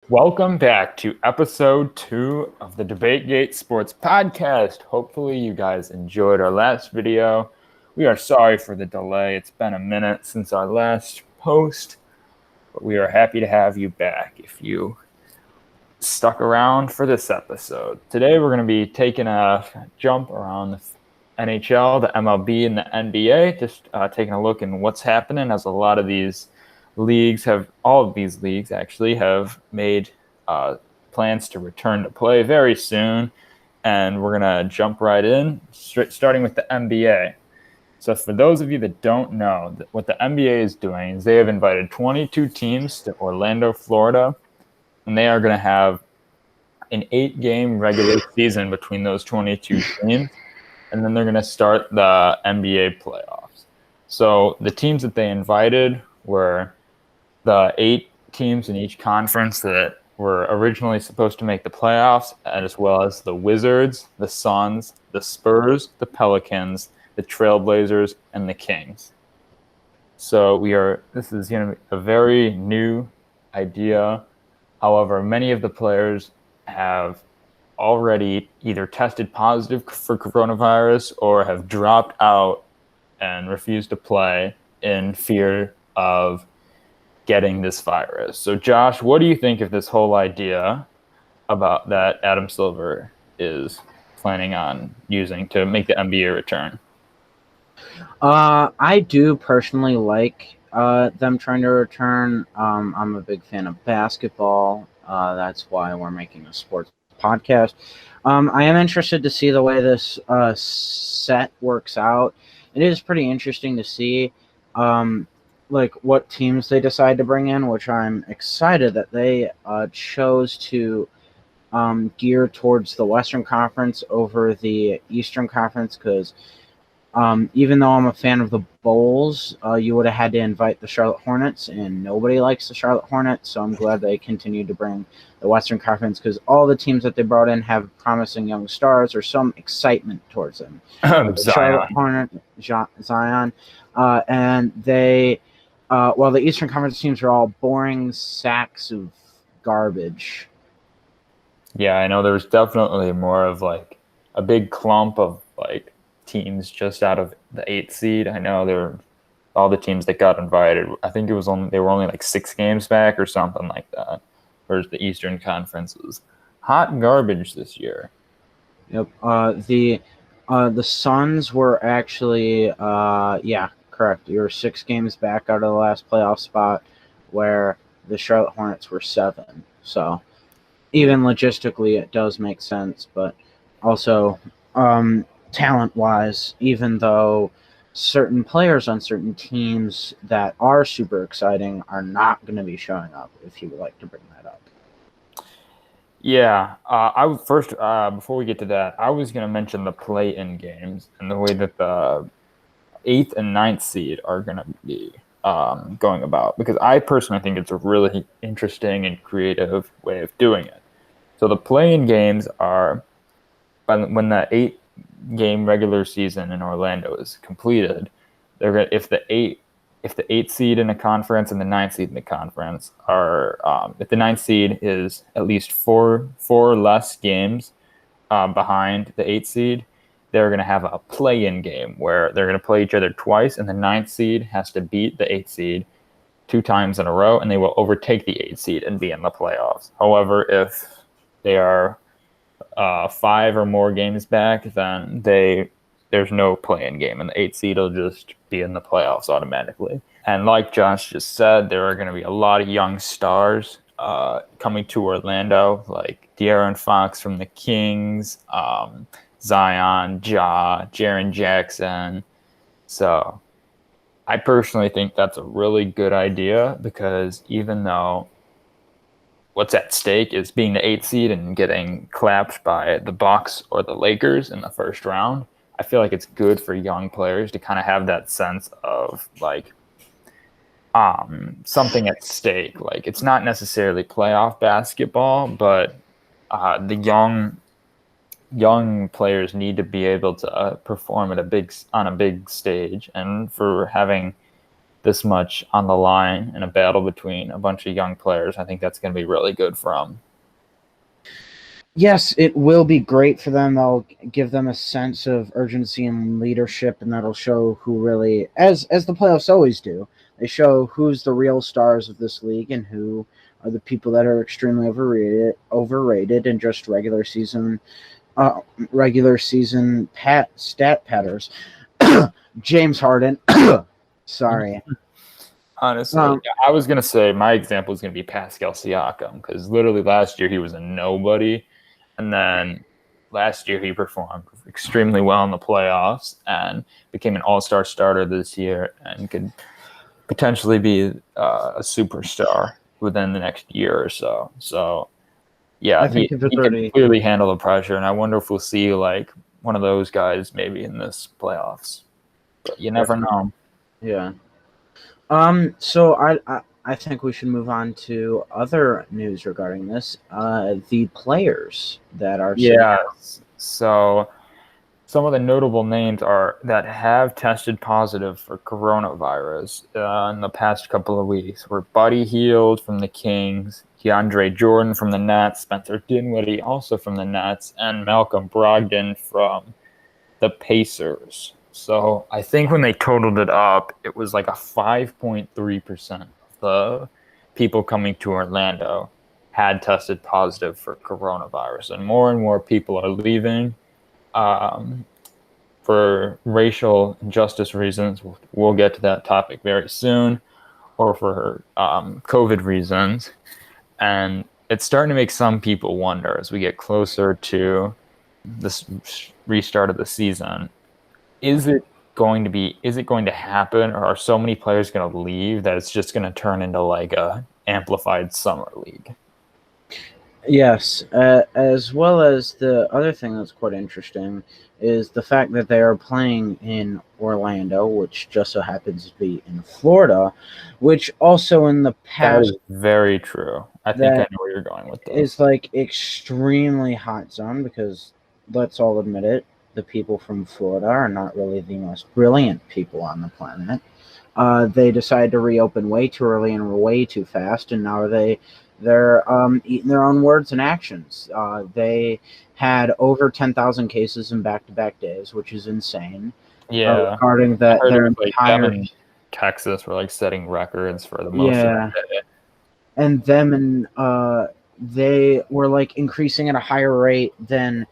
Welcome back to episode 2 of the DebateGate Sports Podcast. Hopefully, you guys enjoyed our last video. We are sorry for the delay. It's been a minute since our last post, but we are happy to have you back if you stuck around for this episode. Today, we're going to be taking a jump around the NHL, the MLB, and the NBA, just taking a look in what's happening as a lot of these all of these leagues actually have made plans to return to play very soon. And we're going to jump right in, starting with the NBA. So for those of you that don't know, what the NBA is doing is they have invited 22 teams to Orlando, Florida, and they are going to have an 8-game regular season between those 22 teams, and then they're going to start the NBA playoffs. So the teams that they invited were the 8 teams in each conference that were originally supposed to make the playoffs, as well as the Wizards, the Suns, the Spurs, the Pelicans, the Trailblazers, and the Kings. So this is going to be a very new idea. However, many of the players have already either tested positive for coronavirus or have dropped out and refused to play in fear of getting this virus. So Josh, what do you think of this whole idea about that Adam Silver is planning on using to make the NBA return? I do personally like them trying to return. I'm a big fan of basketball. That's why we're making a sports podcast. I am interested to see the way this set works out. It is pretty interesting to see like what teams they decide to bring in, which I'm excited that they chose to gear towards the Western Conference over the Eastern Conference, because even though I'm a fan of the Bulls, you would have had to invite the Charlotte Hornets, and nobody likes the Charlotte Hornets, so I'm glad they continued to bring the Western Conference, because all the teams that they brought in have promising young stars or some excitement towards them. The Charlotte Hornets, Zion, and they, well, the Eastern Conference teams are all boring sacks of garbage. Yeah, I know there's definitely more of like a big clump of like teams just out of the 8th seed. I know there were all the teams that got invited. I think they were only like 6 games back or something like that. Whereas the Eastern Conference was hot garbage this year. Yep. The Suns were actually yeah, correct. You were 6 games back out of the last playoff spot, where the Charlotte Hornets were 7. So even logistically, it does make sense, but also talent-wise, even though certain players on certain teams that are super exciting are not going to be showing up, if you would like to bring that up. Yeah, I would first before we get to that, I was going to mention the play-in games and the way that the 8th and 9th seed are going to be going about, because I personally think it's a really interesting and creative way of doing it. So the play-in games are when the 8-game regular season in Orlando is completed. They're going if the 8th seed in a conference and the 9th seed in the conference are if the 9th seed is at least four less games behind the 8th seed, they're going to have a play-in game where they're going to play each other twice, and the 9th seed has to beat the 8th seed 2 times in a row, and they will overtake the 8th seed and be in the playoffs. However, if they are 5 or more games back, then there's no play-in game, and the 8th seed will just be in the playoffs automatically. And like Josh just said, there are going to be a lot of young stars coming to Orlando, like De'Aaron Fox from the Kings, Zion, Jaren Jackson. So I personally think that's a really good idea, because even though what's at stake is being the 8th seed and getting clapped by the Bucks or the Lakers in the first round, I feel like it's good for young players to kind of have that sense of like something at stake. Like, it's not necessarily playoff basketball, but the young players need to be able to perform on a big stage, and for having this much on the line in a battle between a bunch of young players. I think that's going to be really good for them. Yes, it will be great for them. They'll give them a sense of urgency and leadership, and that'll show who really, as the playoffs always do, they show who's the real stars of this league and who are the people that are extremely overrated and just regular season stat patters. James Harden. Sorry. Honestly, I was going to say my example is going to be Pascal Siakam, because literally last year he was a nobody. And then last year he performed extremely well in the playoffs and became an all-star starter this year and could potentially be a superstar within the next year or so. So, yeah, I think he can clearly handle the pressure, and I wonder if we'll see like one of those guys maybe in this playoffs. But you never know. Yeah. So I think we should move on to other news regarding this. The players that are So some of the notable names are that have tested positive for coronavirus in the past couple of weeks were Buddy Hield from the Kings, DeAndre Jordan from the Nets, Spencer Dinwiddie also from the Nets, and Malcolm Brogdon from the Pacers. So I think when they totaled it up, it was like a 5.3% of the people coming to Orlando had tested positive for coronavirus. And more people are leaving for racial injustice reasons. We'll get to that topic very soon, or for COVID reasons. And it's starting to make some people wonder as we get closer to this restart of the season. Is it going to happen, or are so many players going to leave that it's just going to turn into like a amplified summer league? Yes, as well as the other thing that's quite interesting is the fact that they are playing in Orlando, which just so happens to be in Florida, which also in the past... That is very true. I think I know where you're going with this. It's like extremely hot zone because, let's all admit it, the people from Florida are not really the most brilliant people on the planet. They decided to reopen way too early and way too fast, and now they're eating their own words and actions. They had over 10,000 cases in back-to-back days, which is insane. Yeah, regarding that, their entire Texas were like setting records for the most. Yeah, and they were like increasing at a higher rate than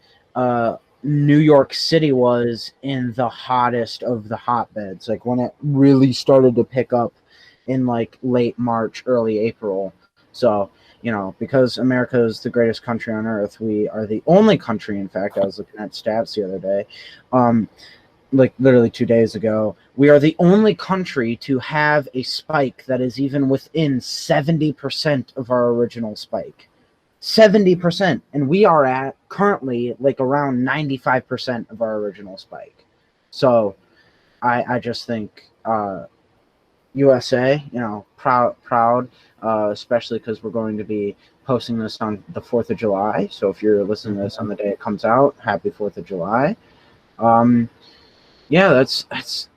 New York City was in the hottest of the hotbeds, like when it really started to pick up in like late March, early April. So, because America is the greatest country on earth, we are the only country, in fact, I was looking at stats the other day, like literally 2 days ago, we are the only country to have a spike that is even within 70% of our original spike. 70%, and we are at currently like around 95% of our original spike. So I just think USA, proud, especially because we're going to be posting this on the 4th of July. So if you're listening to this on the day it comes out, happy 4th of July. Yeah, it's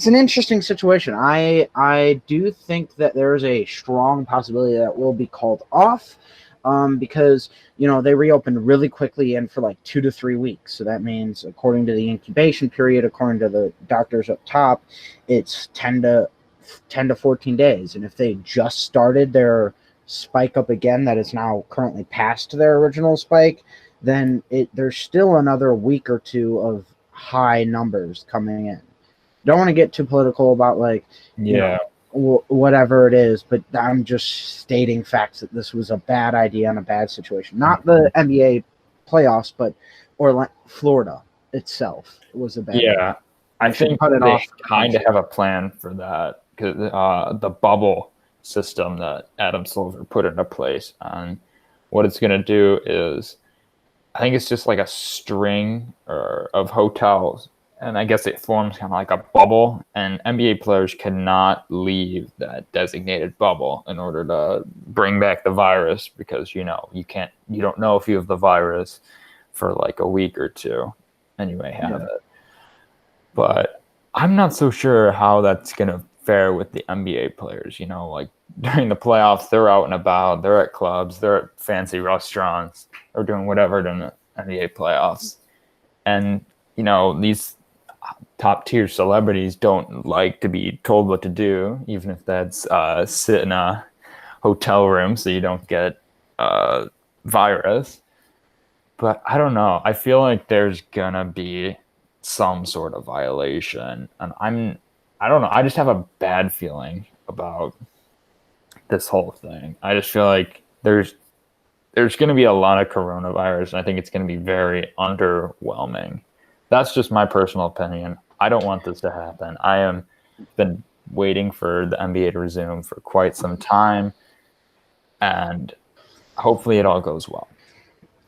an interesting situation. I do think that there is a strong possibility that will be called off. Because, they reopened really quickly and for like 2 to 3 weeks. So that means, according to the incubation period, according to the doctors up top, it's 10 to 14 days. And if they just started their spike up again, that is now currently past their original spike, then there's still another week or two of high numbers coming in. Don't want to get too political about whatever it is, but I'm just stating facts that this was a bad idea and a bad situation. Not the NBA playoffs, but Florida itself was a bad idea. I think they kind of have a plan for that, because the bubble system that Adam Silver put into place, and what it's going to do is, I think it's just like a string of hotels, and I guess it forms kind of like a bubble, and NBA players cannot leave that designated bubble in order to bring back the virus, because you don't know if you have the virus for like a week or two, and you may have it. But I'm not so sure how that's going to fair with the NBA players. You know, like during the playoffs, they're out and about, they're at clubs, they're at fancy restaurants, or doing whatever during the NBA playoffs. And, you know, these top tier celebrities don't like to be told what to do, even if that's sit in a hotel room so you don't get virus. But I don't know. I feel like there's gonna be some sort of violation, and I don't know. I just have a bad feeling about this whole thing. I just feel like there's going to be a lot of coronavirus, and I think it's going to be very underwhelming. That's just my personal opinion. I don't want this to happen. I am been waiting for the NBA to resume for quite some time, and hopefully it all goes well.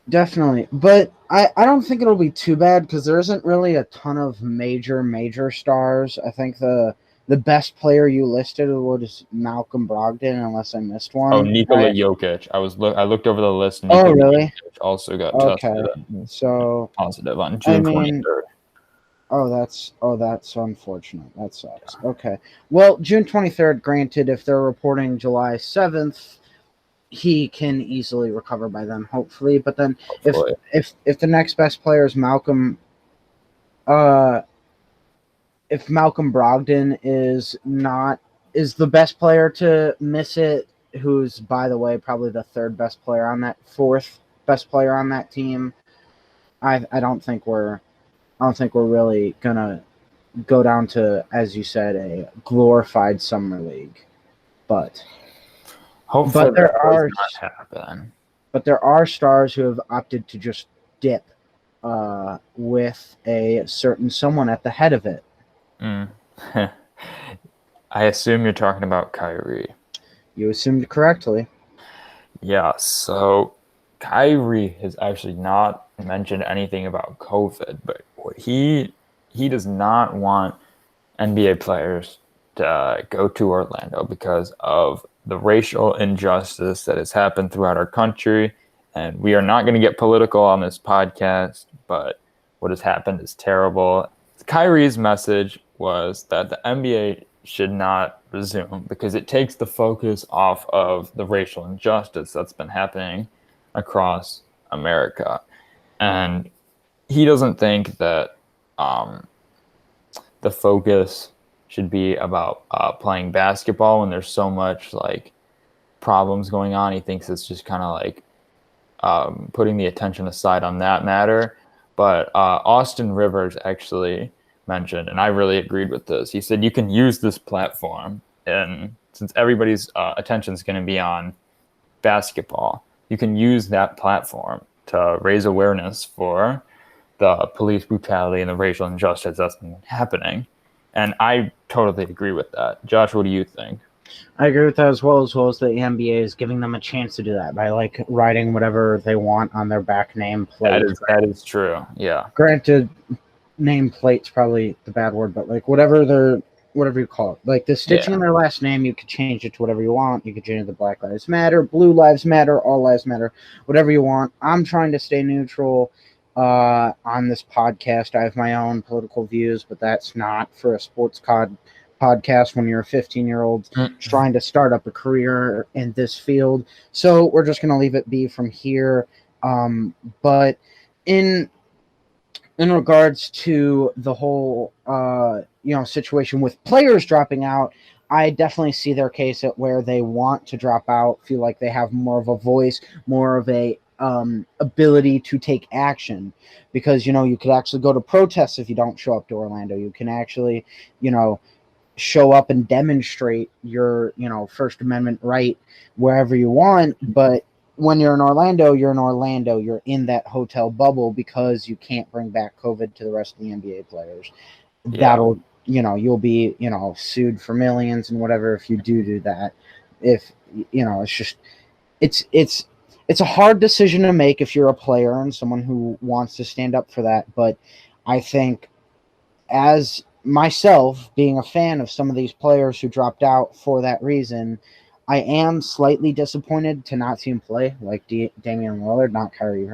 Definitely. But I don't think it'll be too bad because there isn't really a ton of major stars. I think the best player you listed was Malcolm Brogdon, unless I missed one. Oh, Nikola Jokic. I looked over the list. Nikola really? Jokic also got tested. So positive on June 23rd. Oh, that's unfortunate. That sucks. Yeah. Okay. Well, June 23rd, granted, if they're reporting July 7th, he can easily recover by then, hopefully. But then if the next best player is Malcolm if Malcolm Brogdon is the best player to miss it, who's, by the way, probably the fourth best player on that team, I don't think we're really gonna go down to, as you said, a glorified summer league. But hopefully there are not happen. But there are stars who have opted to just dip with a certain someone at the head of it. I assume you're talking about Kyrie. You assumed correctly. Yeah, so Kyrie has actually not mentioned anything about COVID, but he does not want NBA players to go to Orlando because of the racial injustice that has happened throughout our country. And we are not going to get political on this podcast, but what has happened is terrible. Kyrie's message was that the NBA should not resume because it takes the focus off of the racial injustice that's been happening across America. And he doesn't think that the focus should be about playing basketball when there's so much like problems going on. He thinks it's just kind of like putting the attention aside on that matter. But Austin Rivers actually mentioned, and I really agreed with this. He said you can use this platform, and since everybody's attention is going to be on basketball, you can use that platform to raise awareness for the police brutality and the racial injustice that's been happening. And I totally agree with that. Josh, what do you think? I agree with that as well as the NBA is giving them a chance to do that by like writing whatever they want on their back name plate. That is true. Yeah. Granted, nameplate's probably the bad word, but like whatever you call it, like the stitching in their last name, you could change it to whatever you want. You could change it to Black Lives Matter, Blue Lives Matter, All Lives Matter, whatever you want. I'm trying to stay neutral on this podcast. I have my own political views, but that's not for a sports podcast when you're a 15-year-old trying to start up a career in this field. So we're just going to leave it be from here. But in regards to the whole situation with players dropping out, I definitely see their case at where they want to drop out, feel like they have more of a voice, more of a ability to take action, because you could actually go to protests if you don't show up to Orlando. You can actually show up and demonstrate your First Amendment right wherever you want. But when you're in Orlando, you're in that hotel bubble because you can't bring back COVID to the rest of the NBA players. That'll you'll be sued for millions and whatever if you do that. If it's just it's a hard decision to make if you're a player and someone who wants to stand up for that. But I think, as myself being a fan of some of these players who dropped out for that reason, I am slightly disappointed to not see him play, like Damian Lillard, not Kyrie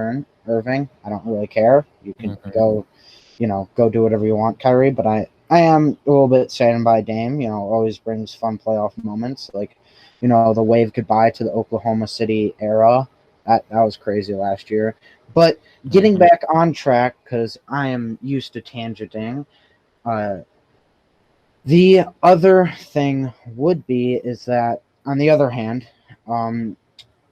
Irving. I don't really care. You can go do whatever you want, Kyrie, but I am a little bit saddened by Dame. Always brings fun playoff moments. Like, the wave goodbye to the Oklahoma City era. That was crazy last year. But getting back on track, because I am used to tangenting, the other thing would be is that, on the other hand,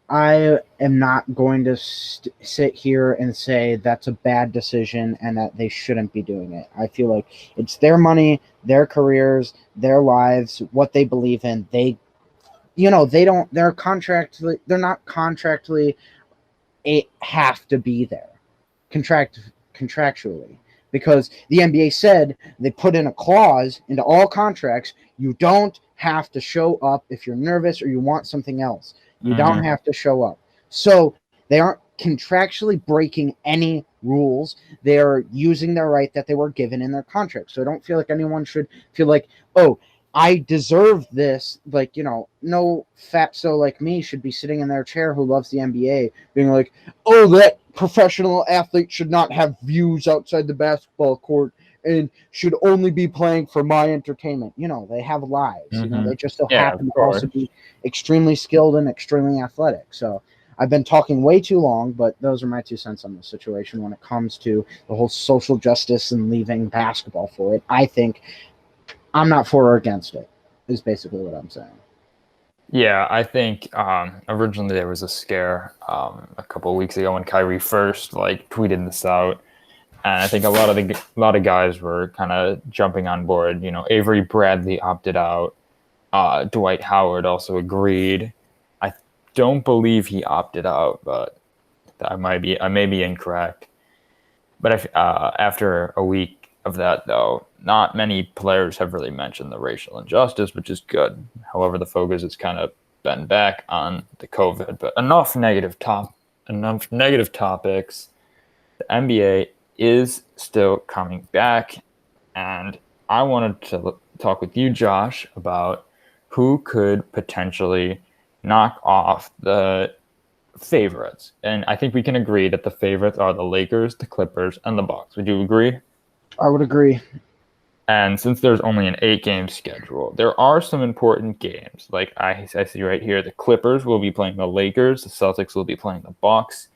I am not going to sit here and say that's a bad decision and that they shouldn't be doing it. I feel like it's their money, their careers, their lives, what they believe in. They're not contractually have to be there contractually, because the NBA said they put in a clause into all contracts. You don't have to show up if you're nervous or you want something else. You don't have to show up. So they aren't contractually breaking any rules. They are using their right that they were given in their contract. So I don't feel like anyone should feel like, oh, I deserve this. Like, no fatso like me should be sitting in their chair who loves the NBA being like, oh, that professional athlete should not have views outside the basketball court and should only be playing for my entertainment. They have lives. They just so happen to also be extremely skilled and extremely athletic. So I've been talking way too long, but those are my 2 cents on the situation when it comes to the whole social justice and leaving basketball for it. I think I'm not for or against it, is basically what I'm saying. Yeah, I think originally there was a scare a couple of weeks ago when Kyrie first tweeted this out, and I think a lot of guys were kind of jumping on board. Avery Bradley opted out. Dwight Howard also agreed. I don't believe he opted out, but I may be incorrect. But after a week of that, though, not many players have really mentioned the racial injustice, which is good. However, the focus has kind of been back on the COVID. But enough negative topics. The NBA is still coming back, and I wanted to talk with you, Josh, about who could potentially knock off the favorites. And I think we can agree that the favorites are the Lakers, the Clippers, and the Bucks. Would you agree? I would agree. And since there's only an 8-game schedule, there are some important games. Like I see right here, the Clippers will be playing the Lakers, the Celtics will be playing the Bucks,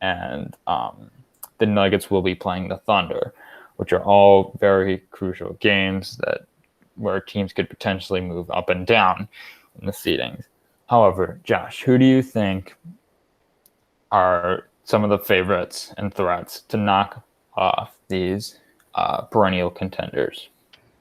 and the Nuggets will be playing the Thunder, which are all very crucial games where teams could potentially move up and down in the seedings. However, Josh, who do you think are some of the favorites and threats to knock off these perennial contenders?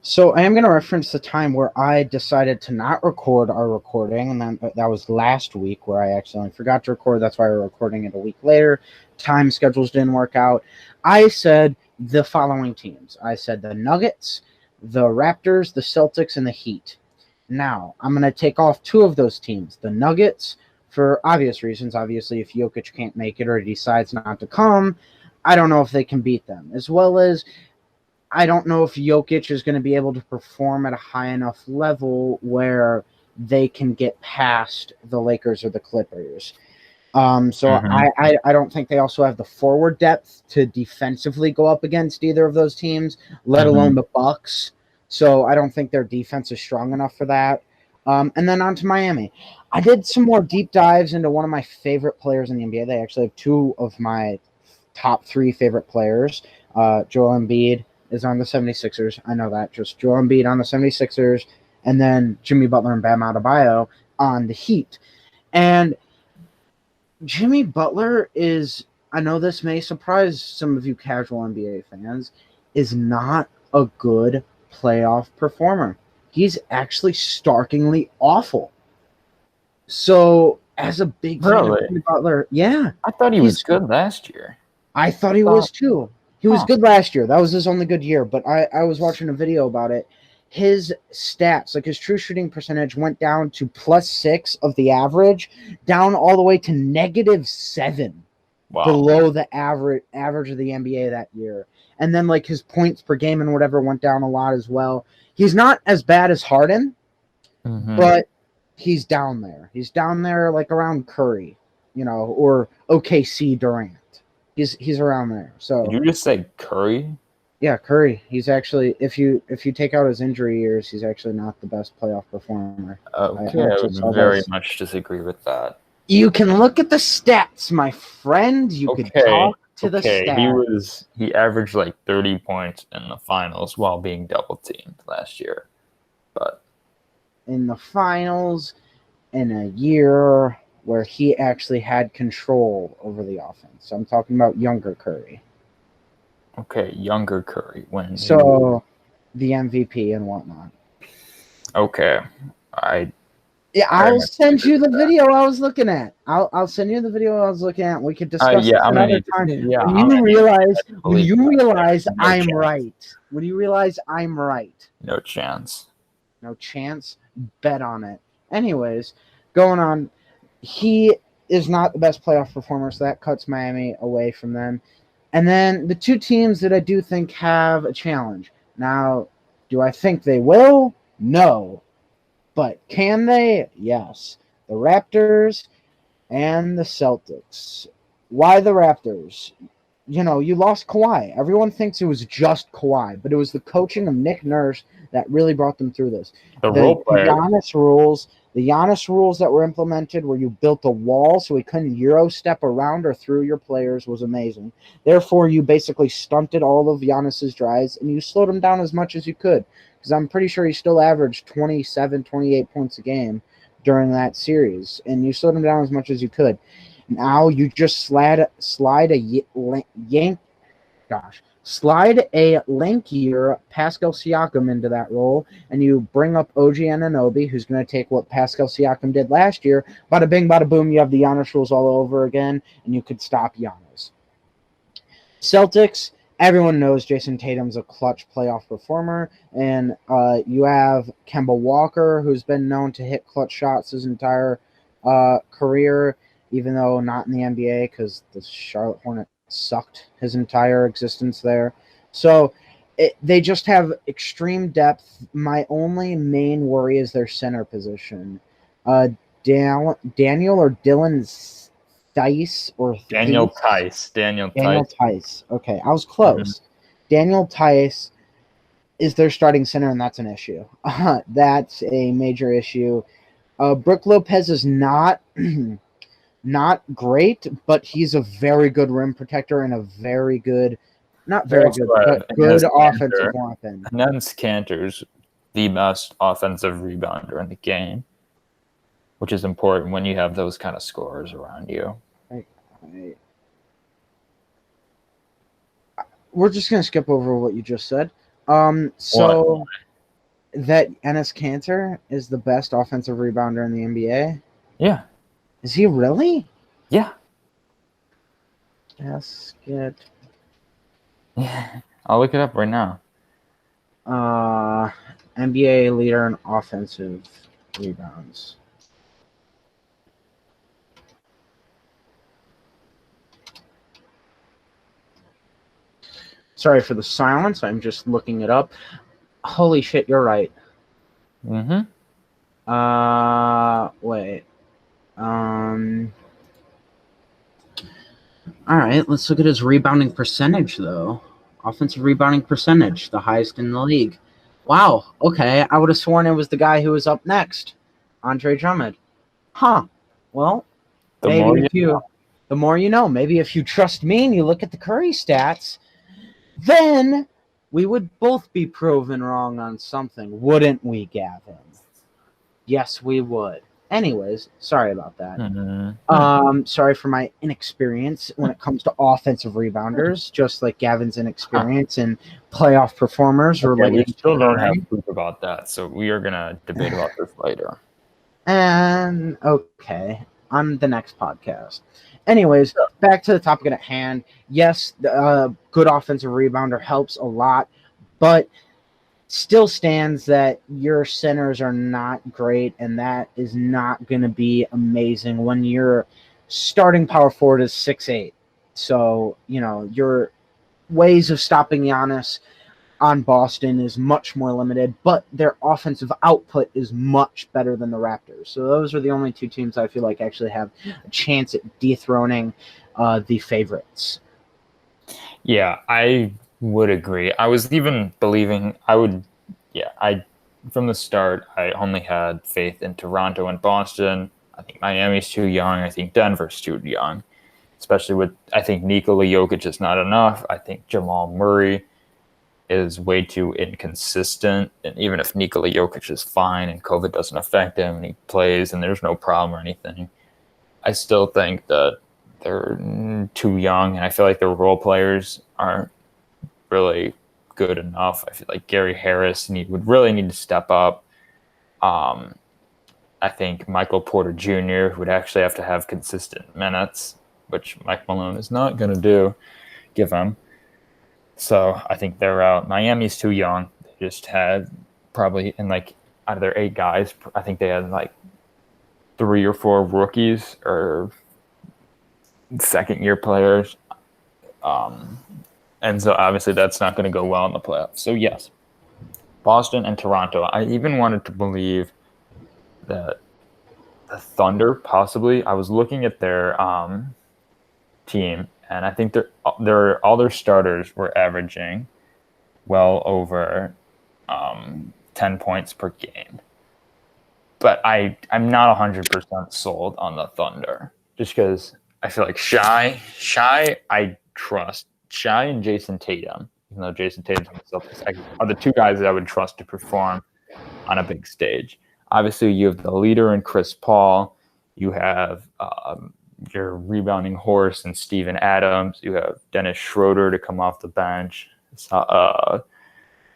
So I am going to reference the time where I decided to not record our recording, and that was last week where I accidentally forgot to record. That's why we're recording it a week later. Time schedules didn't work out. I said the following teams. I said the Nuggets, the Raptors, the Celtics, and the Heat. Now, I'm going to take off 2 of those teams. The Nuggets, for obvious reasons. Obviously, if Jokic can't make it or decides not to come, I don't know if they can beat them. As well as, I don't know if Jokic is going to be able to perform at a high enough level where they can get past the Lakers or the Clippers. I don't think they also have the forward depth to defensively go up against either of those teams, let alone the Bucks. So I don't think their defense is strong enough for that. And then on to Miami. I did some more deep dives into one of my favorite players in the NBA. They actually have 2 of my top 3 favorite players. Joel Embiid is on the 76ers. I know that. Just Joel Embiid on the 76ers, and then Jimmy Butler and Bam Adebayo on the Heat. And Jimmy Butler is, I know this may surprise some of you casual NBA fans, is not a good playoff performer. He's actually starkingly awful. So, as a big fan of Jimmy Butler, yeah. I thought he was good last year. I thought he was too. He was good last year. That was his only good year. But I was watching a video about it. His stats, like his true shooting percentage, went down to +6 of the average, down all the way to -7 below the average of the NBA that year. And then like his points per game and whatever went down a lot as well. He's not as bad as Harden, but he's down there. He's down there like around Curry, or OKC Durant. He's around there. So did you just say Curry? Yeah, Curry. He's actually, if you take out his injury years, he's actually not the best playoff performer. Okay, I I actually saw would very this. much disagree with that. You can look at the stats, my friend. You could Okay, talk to the okay, stats. he averaged like 30 points in the finals while being double teamed last year. But In the finals, in a year where he actually had control over the offense. I'm talking about younger Curry. okay, younger Curry when So the MVP and whatnot. okay, I Yeah, very I'll much send agree you the with that. video I was looking at. I'll send you the video I was looking at. We could discuss Yeah, this I'm gonna another need time. yeah, When I'm you gonna need realize, to believe that. There's no I'm chance. right. When you realize I'm right. No chance. No chance. Bet on it. Anyways, going on. He is not the best playoff performer, so that cuts Miami away from them. And then the two teams that I do think have a challenge. Now, do I think they will? No. But can they? Yes. The Raptors and the Celtics. Why the Raptors? You lost Kawhi. Everyone thinks it was just Kawhi, but it was the coaching of Nick Nurse that really brought them through this. The role player. The Giannis rules that were implemented where you built a wall so he couldn't Euro step around or through your players was amazing. Therefore, you basically stunted all of Giannis's drives and you slowed him down as much as you could. Because I'm pretty sure he still averaged 27, 28 points a game during that series. And you slowed him down as much as you could. Now you just slide a lankier Pascal Siakam into that role, and you bring up OG Anunoby, who's going to take what Pascal Siakam did last year. Bada bing, bada boom, you have the Giannis rules all over again, and you could stop Giannis. Celtics, everyone knows Jason Tatum's a clutch playoff performer, and you have Kemba Walker, who's been known to hit clutch shots his entire career, even though not in the NBA because the Charlotte Hornets sucked his entire existence there. So they just have extreme depth. My only main worry is their center position. Daniel or Dylan Dice or Daniel Thies? Tice. Daniel Tice. Okay, I was Mm-hmm. close. Daniel Tice is their starting center, and that's an issue. That's a major issue. Brook Lopez is not not great, but he's a very good rim protector and a very good, not very good, but good offensive weapon. Enes Kanter's the best offensive rebounder in the game, which is important when you have those kind of scorers around you. We're just going to skip over what you just said. So that Enes Kanter is the best offensive rebounder in the NBA? Yeah. Is he really? Yeah. Basket. Yeah. I'll look it up right now. NBA leader in offensive rebounds. Sorry for the silence. I'm just looking it up. Holy shit, you're right. Mm-hmm. Wait. All right, let's look at his rebounding percentage, though. Offensive rebounding percentage, the highest in the league. Wow. Okay, I would have sworn it was the guy who was up next, Andre Drummond. Huh. Well, the more you know. Maybe if you trust me and you look at the Curry stats, then we would both be proven wrong on something, wouldn't we, Gavin? Yes, we would. Anyways, sorry about that. Mm-hmm. Sorry for my inexperience when it comes to offensive rebounders, just like Gavin's inexperience in playoff performers. Okay, we still don't have proof about that, so we are gonna debate about this later. And okay, on the next podcast. Anyways, back to the topic at hand. Yes, good offensive rebounder helps a lot, but still stands that your centers are not great, and that is not going to be amazing when your starting power forward is 6'8". So, your ways of stopping Giannis on Boston is much more limited, but their offensive output is much better than the Raptors. So those are the only two teams I feel like actually have a chance at dethroning the favorites. Yeah, I would agree. I was even believing I from the start I only had faith in Toronto and Boston. I think Miami's too young. I think Denver's too young, especially with I think Nikola Jokic is not enough. I think Jamal Murray is way too inconsistent. And even if Nikola Jokic is fine and COVID doesn't affect him and he plays and there's no problem or anything, I still think that they're too young. And I feel like the role players aren't really good enough. I feel like Gary Harris would really need to step up. Um, I think Michael Porter Jr. would actually have to have consistent minutes, which Mike Malone is not going to give him. So I think they're out. Miami's too young. They just had probably in like out of their 8 guys, I think they had like 3 or 4 rookies or second-year players. And so obviously that's not going to go well in the playoffs. So yes, Boston and Toronto. I even wanted to believe that the Thunder possibly. I was looking at their team, and I think they're all their starters were averaging well over 10 points per game. But I'm not 100% sold on the Thunder just because I feel like Shai, I trust. Shai and Jason Tatum, even though Jason Tatum's on the Celtics, are the 2 guys that I would trust to perform on a big stage. Obviously, you have the leader in Chris Paul. You have your rebounding horse and Steven Adams. You have Dennis Schroeder to come off the bench.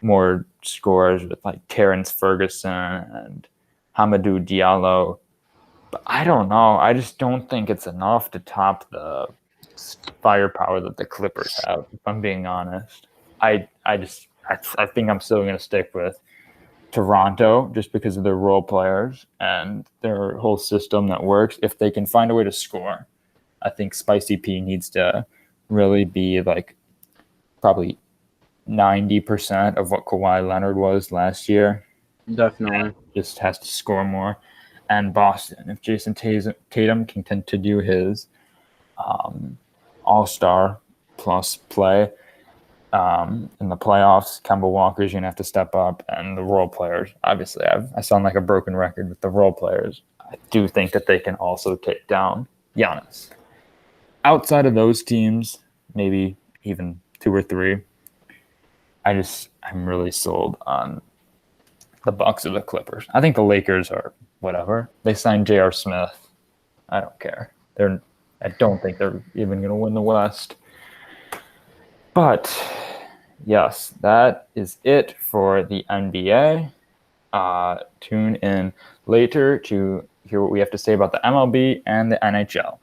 More scores with like Terrence Ferguson and Hamidou Diallo. But I don't know. I just don't think it's enough to top the firepower that the Clippers have, if I'm being honest. I think I'm still going to stick with Toronto just because of their role players and their whole system that works. If they can find a way to score, I think Spicy P needs to really be like probably 90% of what Kawhi Leonard was last year. Definitely. Just has to score more. And Boston, if Jason Tatum can continue his all-star plus play in the playoffs, Kemba Walker's going to have to step up, and the role players. Obviously, I sound like a broken record with the role players. I do think that they can also take down Giannis. Outside of those teams, maybe even 2 or 3, I'm really sold on the Bucks or the Clippers. I think the Lakers are whatever. They signed J.R. Smith. I don't care. I don't think they're even going to win the West. But yes, that is it for the NBA. Tune in later to hear what we have to say about the MLB and the NHL.